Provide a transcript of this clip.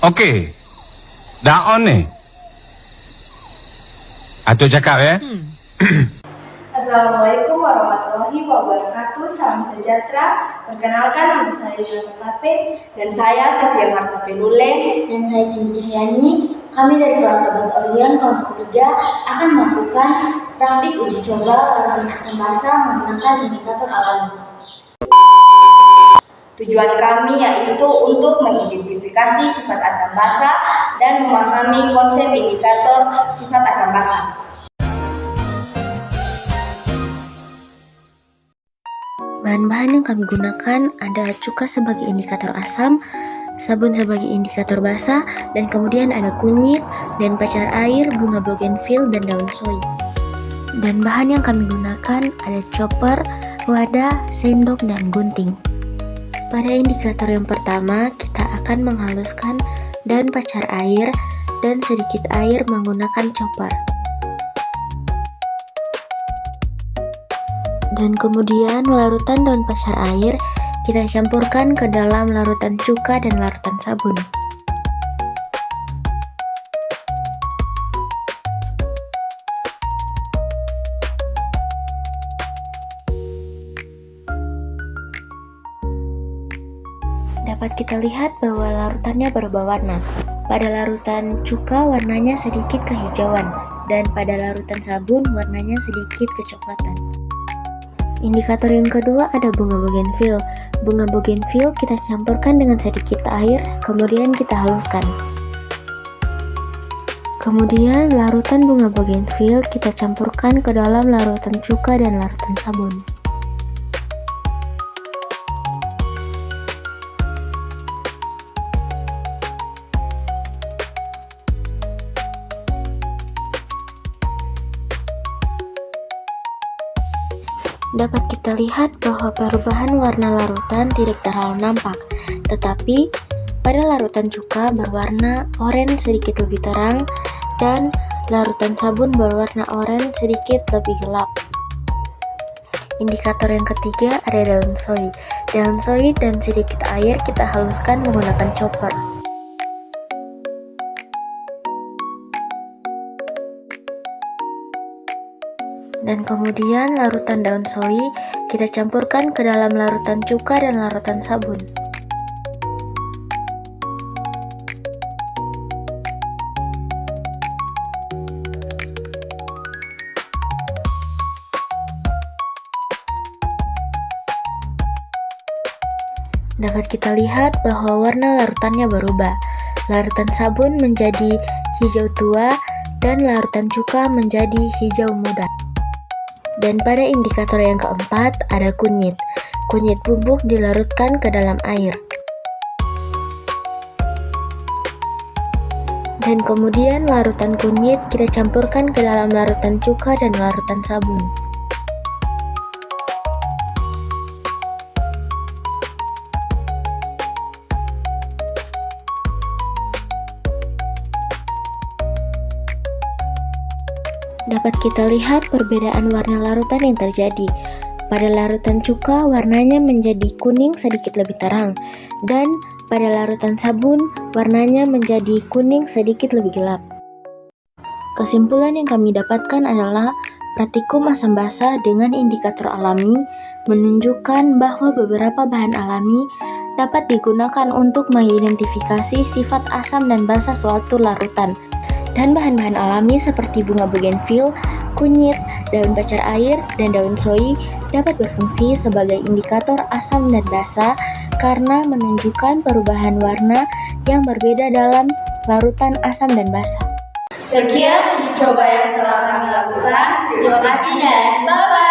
Okey. Dah on ni. Atuk cakap ya. Assalamualaikum warahmatullahi wabarakatuh. Salam sejahtera. Perkenalkan, nama saya Yunita Tape dan saya Sofia Marta Pelule Dan saya Cindy Cahyani. Kami dari kelas 11 Orion kelompok 3 akan melakukan praktik uji coba larutan asam basa menggunakan indikator alami. Tujuan kami yaitu untuk mengidentifikasi sifat asam basa dan memahami konsep indikator sifat asam basa. Bahan-bahan yang kami gunakan ada cuka sebagai indikator asam, sabun sebagai indikator basa, dan kemudian ada kunyit, dan pacar air, bunga bougainville, dan daun soy. Dan bahan yang kami gunakan ada chopper, wadah, sendok, dan gunting. Pada indikator yang pertama, kita akan menghaluskan daun pacar air dan sedikit air menggunakan chopper. Dan kemudian larutan daun pacar air kita campurkan ke dalam larutan cuka dan larutan sabun. Dapat kita lihat bahwa larutannya berubah warna. Pada larutan cuka warnanya sedikit kehijauan, dan pada larutan sabun warnanya sedikit kecoklatan. Indikator yang kedua ada bunga bougainville. Bunga bougainville kita campurkan dengan sedikit air, kemudian kita haluskan. Kemudian larutan bunga bougainville kita campurkan ke dalam larutan cuka dan larutan sabun. Dapat kita lihat bahwa perubahan warna larutan tidak terlalu nampak, tetapi pada larutan cuka berwarna oranye sedikit lebih terang dan larutan sabun berwarna oranye sedikit lebih gelap. Indikator yang ketiga ada daun soy. Daun soy dan sedikit air kita haluskan menggunakan chopper. Dan kemudian larutan daun soy kita campurkan ke dalam larutan cuka dan larutan sabun. Dapat kita lihat bahwa warna larutannya berubah. Larutan sabun menjadi hijau tua dan larutan cuka menjadi hijau muda. Dan pada indikator yang keempat ada kunyit. Kunyit bubuk dilarutkan ke dalam air. Dan kemudian larutan kunyit kita campurkan ke dalam larutan cuka dan larutan sabun. Dapat kita lihat perbedaan warna larutan yang terjadi. Pada larutan cuka warnanya menjadi kuning sedikit lebih terang, dan pada larutan sabun warnanya menjadi kuning sedikit lebih gelap. Kesimpulan yang kami dapatkan adalah praktikum asam basa dengan indikator alami menunjukkan bahwa beberapa bahan alami dapat digunakan untuk mengidentifikasi sifat asam dan basa suatu larutan. Dan bahan-bahan alami seperti bunga bougainville, kunyit, daun pacar air, dan daun soy dapat berfungsi sebagai indikator asam dan basa karena menunjukkan perubahan warna yang berbeda dalam larutan asam dan basa. Sekian uji coba yang telah kami lakukan. Terima kasih dan bye-bye.